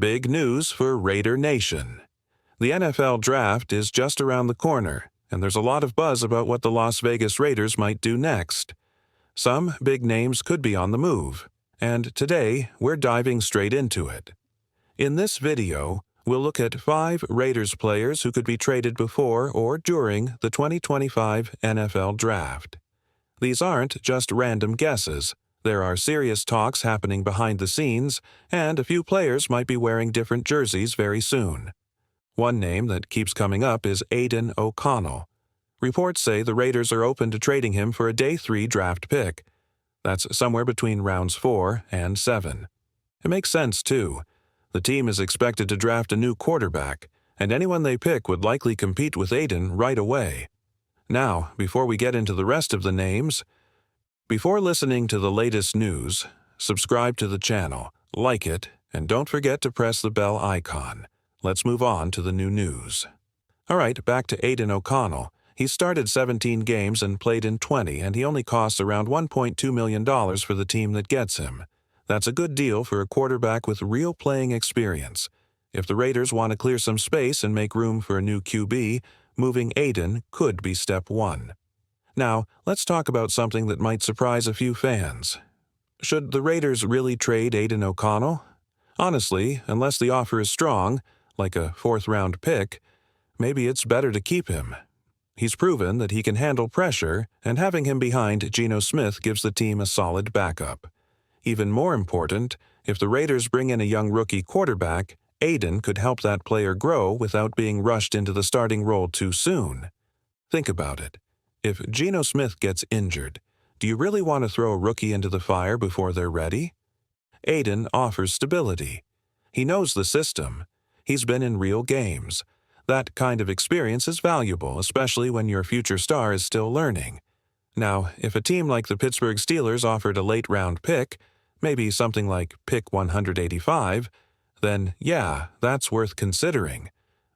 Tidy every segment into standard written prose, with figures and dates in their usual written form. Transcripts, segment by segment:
Big news for Raider Nation. The NFL Draft is just around the corner, and there's a lot of buzz about what the Las Vegas Raiders might do next. Some big names could be on the move, and today we're diving straight into it. In this video, we'll look at 5 Raiders players who could be traded before or during the 2025 NFL Draft. These aren't just random guesses. There are serious talks happening behind the scenes, and a few players might be wearing different jerseys very soon. One name that keeps coming up is Aidan O'Connell. Reports say the Raiders are open to trading him for a Day 3 draft pick. That's somewhere between rounds 4 and 7. It makes sense, too. The team is expected to draft a new quarterback, and anyone they pick would likely compete with Aidan right away. Now, before we get into the rest of the names, before listening to the latest news, subscribe to the channel, like it, and don't forget to press the bell icon. Let's move on to the new news. Alright, back to Aidan O'Connell. He started 17 games and played in 20, and he only costs around $1.2 million for the team that gets him. That's a good deal for a quarterback with real playing experience. If the Raiders want to clear some space and make room for a new QB, moving Aidan could be step 1. Now, let's talk about something that might surprise a few fans. Should the Raiders really trade Aidan O'Connell? Honestly, unless the offer is strong, like a 4th-round pick, maybe it's better to keep him. He's proven that he can handle pressure, and having him behind Geno Smith gives the team a solid backup. Even more important, if the Raiders bring in a young rookie quarterback, Aidan could help that player grow without being rushed into the starting role too soon. Think about it. If Geno Smith gets injured, do you really want to throw a rookie into the fire before they're ready? Aidan offers stability. He knows the system. He's been in real games. That kind of experience is valuable, especially when your future star is still learning. Now, if a team like the Pittsburgh Steelers offered a late-round pick, maybe something like pick 185, then yeah, that's worth considering.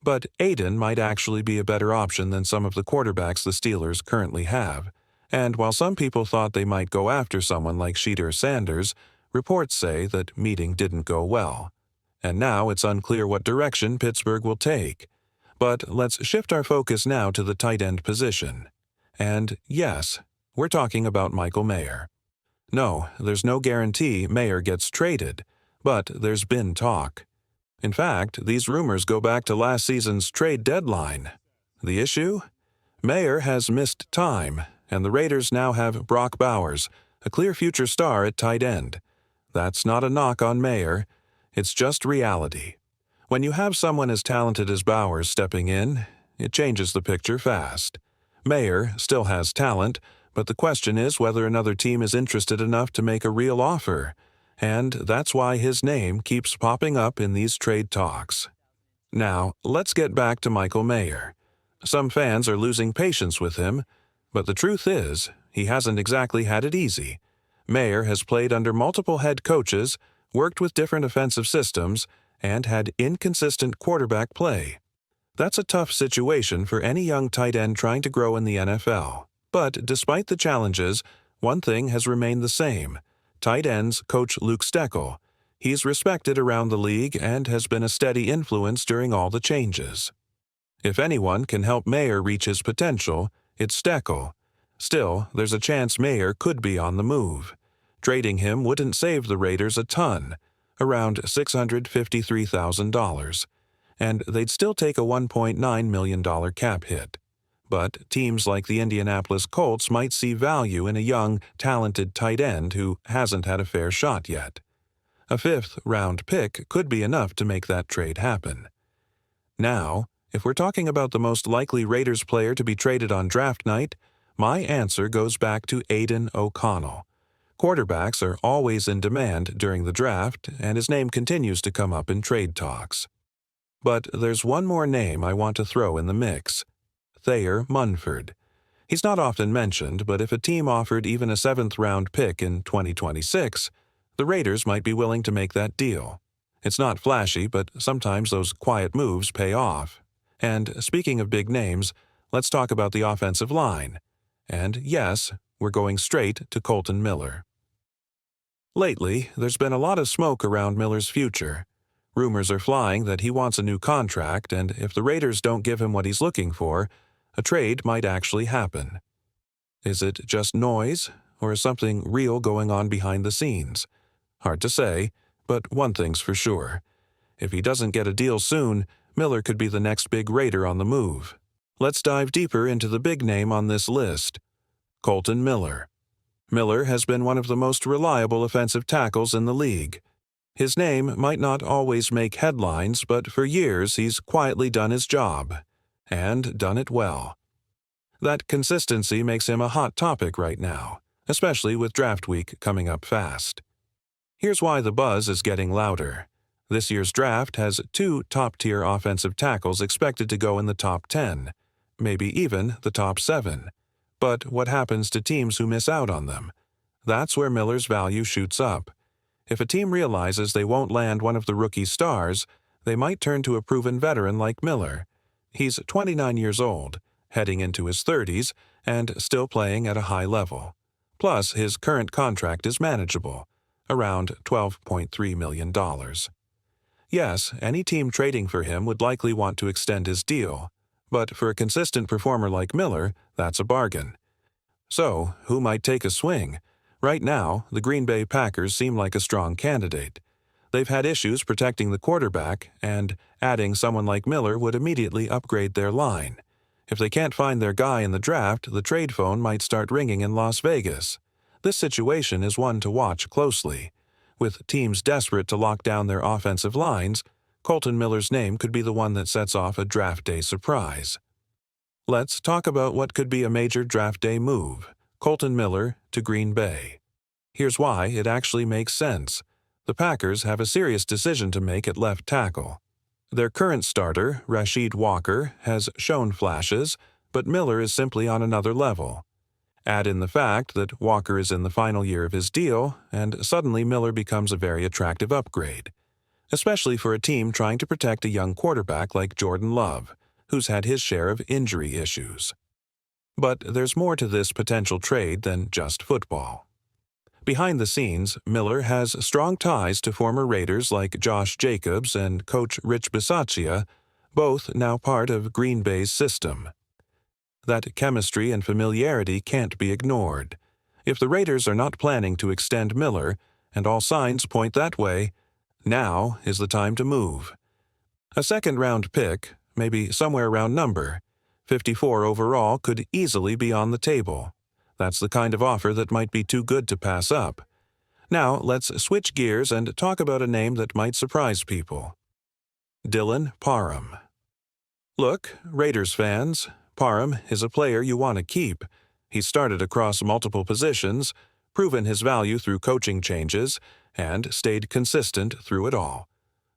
But Aidan might actually be a better option than some of the quarterbacks the Steelers currently have. And while some people thought they might go after someone like Sheeter Sanders, reports say that meeting didn't go well. And now it's unclear what direction Pittsburgh will take. But let's shift our focus now to the tight end position. And yes, we're talking about Michael Mayer. No, there's no guarantee Mayer gets traded, but there's been talk. In fact, these rumors go back to last season's trade deadline. The issue? Mayer has missed time, and the Raiders now have Brock Bowers, a clear future star at tight end. That's not a knock on Mayer. It's just reality. When you have someone as talented as Bowers stepping in, it changes the picture fast. Mayer still has talent, but the question is whether another team is interested enough to make a real offer, and that's why his name keeps popping up in these trade talks. Now, let's get back to Michael Mayer. Some fans are losing patience with him, but the truth is, he hasn't exactly had it easy. Mayer has played under multiple head coaches, worked with different offensive systems, and had inconsistent quarterback play. That's a tough situation for any young tight end trying to grow in the NFL. But despite the challenges, one thing has remained the same. Tight ends coach Luke Steckel. He's respected around the league and has been a steady influence during all the changes. If anyone can help Mayer reach his potential, it's Steckel. Still, there's a chance Mayer could be on the move. Trading him wouldn't save the Raiders a ton, around $653,000, and they'd still take a $1.9 million cap hit. But teams like the Indianapolis Colts might see value in a young, talented tight end who hasn't had a fair shot yet. A 5th-round pick could be enough to make that trade happen. Now, if we're talking about the most likely Raiders player to be traded on draft night, my answer goes back to Aidan O'Connell. Quarterbacks are always in demand during the draft, and his name continues to come up in trade talks. But there's one more name I want to throw in the mix. Thayer Munford. He's not often mentioned, but if a team offered even a 7th-round pick in 2026, the Raiders might be willing to make that deal. It's not flashy, but sometimes those quiet moves pay off. And speaking of big names, let's talk about the offensive line. And yes, we're going straight to Colton Miller. Lately, there's been a lot of smoke around Miller's future. Rumors are flying that he wants a new contract, and if the Raiders don't give him what he's looking for, a trade might actually happen. Is it just noise, or is something real going on behind the scenes? Hard to say, but one thing's for sure. If he doesn't get a deal soon, Miller could be the next big Raider on the move. Let's dive deeper into the big name on this list, Colton Miller. Miller has been one of the most reliable offensive tackles in the league. His name might not always make headlines, but for years he's quietly done his job, and done it well. That consistency makes him a hot topic right now, especially with draft week coming up fast. Here's why the buzz is getting louder. This year's draft has 2 top-tier offensive tackles expected to go in the top 10, maybe even the top 7. But what happens to teams who miss out on them? That's where Miller's value shoots up. If a team realizes they won't land one of the rookie stars, they might turn to a proven veteran like Miller. He's 29 years old, heading into his 30s, and still playing at a high level. Plus, his current contract is manageable, around $12.3 million. Yes, any team trading for him would likely want to extend his deal, but for a consistent performer like Miller, that's a bargain. So, who might take a swing? Right now, the Green Bay Packers seem like a strong candidate. They've had issues protecting the quarterback, and adding someone like Miller would immediately upgrade their line. If they can't find their guy in the draft, the trade phone might start ringing in Las Vegas. This situation is one to watch closely. With teams desperate to lock down their offensive lines, Colton Miller's name could be the one that sets off a draft day surprise. Let's talk about what could be a major draft day move: Colton Miller to Green Bay. Here's why it actually makes sense. The Packers have a serious decision to make at left tackle. Their current starter, Rasheed Walker, has shown flashes, but Miller is simply on another level. Add in the fact that Walker is in the final year of his deal, and suddenly Miller becomes a very attractive upgrade, especially for a team trying to protect a young quarterback like Jordan Love, who's had his share of injury issues. But there's more to this potential trade than just football. Behind the scenes, Miller has strong ties to former Raiders like Josh Jacobs and coach Rich Bisaccia, both now part of Green Bay's system. That chemistry and familiarity can't be ignored. If the Raiders are not planning to extend Miller, and all signs point that way, now is the time to move. A second-round pick, maybe somewhere around number 54 overall, could easily be on the table. That's the kind of offer that might be too good to pass up. Now, let's switch gears and talk about a name that might surprise people. Dylan Parham. Look, Raiders fans, Parham is a player you want to keep. He's started across multiple positions, proven his value through coaching changes, and stayed consistent through it all.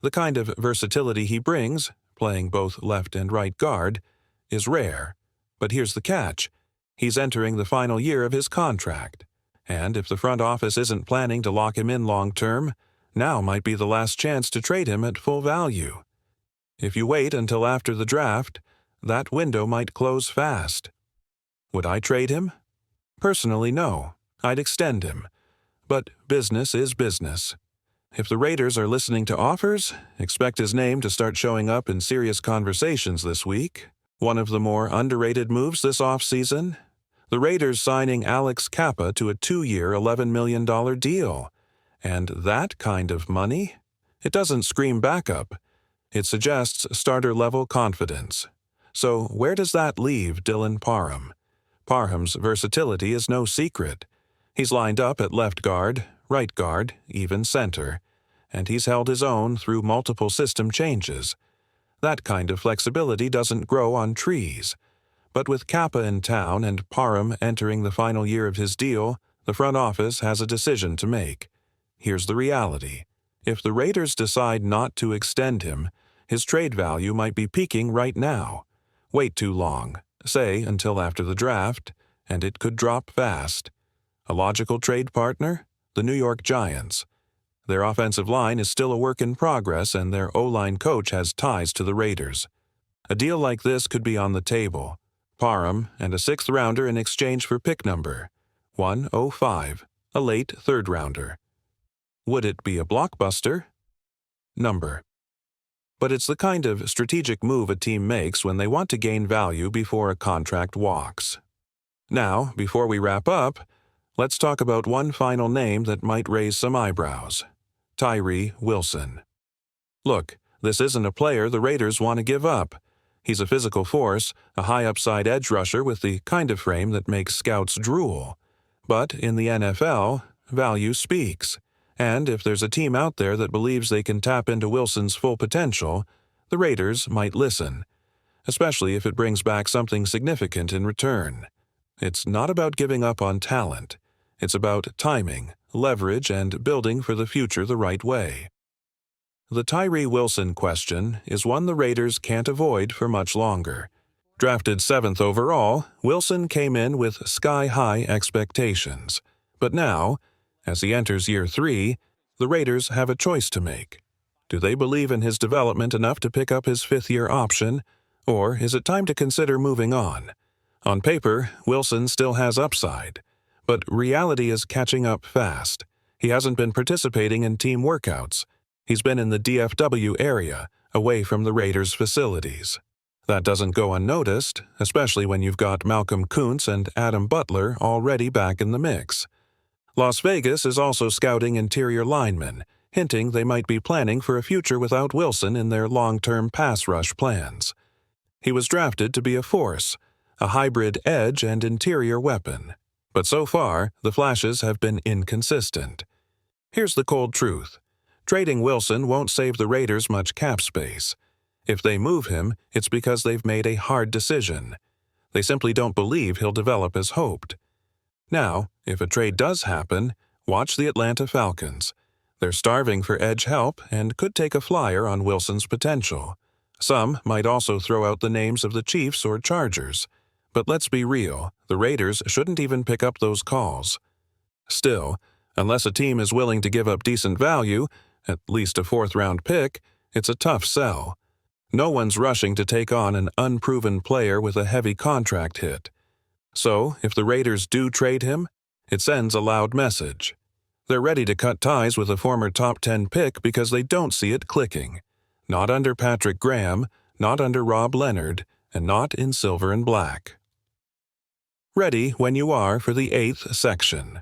The kind of versatility he brings, playing both left and right guard, is rare. But here's the catch. He's entering the final year of his contract. And if the front office isn't planning to lock him in long-term, now might be the last chance to trade him at full value. If you wait until after the draft, that window might close fast. Would I trade him? Personally, no. I'd extend him. But business is business. If the Raiders are listening to offers, expect his name to start showing up in serious conversations this week. One of the more underrated moves this offseason? The Raiders signing Alex Kappa to a 2-year, $11 million deal. And that kind of money? It doesn't scream backup. It suggests starter-level confidence. So where does that leave Dylan Parham? Parham's versatility is no secret. He's lined up at left guard, right guard, even center, and he's held his own through multiple system changes. That kind of flexibility doesn't grow on trees. But with Kappa in town and Parham entering the final year of his deal, the front office has a decision to make. Here's the reality. If the Raiders decide not to extend him, his trade value might be peaking right now. Wait too long, say until after the draft, and it could drop fast. A logical trade partner? The New York Giants. Their offensive line is still a work in progress, and their O-line coach has ties to the Raiders. A deal like this could be on the table. Parham and a 6th-rounder in exchange for pick number 105, a late 3rd-rounder. Would it be a blockbuster? Number but it's the kind of strategic move a team makes when they want to gain value before a contract walks. Now, before we wrap up, let's talk about one final name that might raise some eyebrows: Tyree Wilson. Look, this isn't a player the Raiders want to give up. He's a physical force, a high-upside edge rusher with the kind of frame that makes scouts drool. But in the NFL, value speaks. And if there's a team out there that believes they can tap into Wilson's full potential, the Raiders might listen, especially if it brings back something significant in return. It's not about giving up on talent. It's about timing, leverage, and building for the future the right way. The Tyree Wilson question is one the Raiders can't avoid for much longer. Drafted 7th overall, Wilson came in with sky-high expectations. But now, as he enters year 3, the Raiders have a choice to make. Do they believe in his development enough to pick up his 5th-year option, or is it time to consider moving on? On paper, Wilson still has upside, but reality is catching up fast. He hasn't been participating in team workouts. He's been in the DFW area, away from the Raiders' facilities. That doesn't go unnoticed, especially when you've got Malcolm Kuntz and Adam Butler already back in the mix. Las Vegas is also scouting interior linemen, hinting they might be planning for a future without Wilson in their long-term pass rush plans. He was drafted to be a force, a hybrid edge and interior weapon. But so far, the flashes have been inconsistent. Here's the cold truth. Trading Wilson won't save the Raiders much cap space. If they move him, it's because they've made a hard decision. They simply don't believe he'll develop as hoped. Now, if a trade does happen, watch the Atlanta Falcons. They're starving for edge help and could take a flyer on Wilson's potential. Some might also throw out the names of the Chiefs or Chargers. But let's be real, the Raiders shouldn't even pick up those calls. Still, unless a team is willing to give up decent value, at least a 4th-round pick, it's a tough sell. No one's rushing to take on an unproven player with a heavy contract hit. So, if the Raiders do trade him, it sends a loud message. They're ready to cut ties with a former top 10 pick because they don't see it clicking. Not under Patrick Graham, not under Rob Leonard, and not in silver and black. Ready when you are for the 8th section.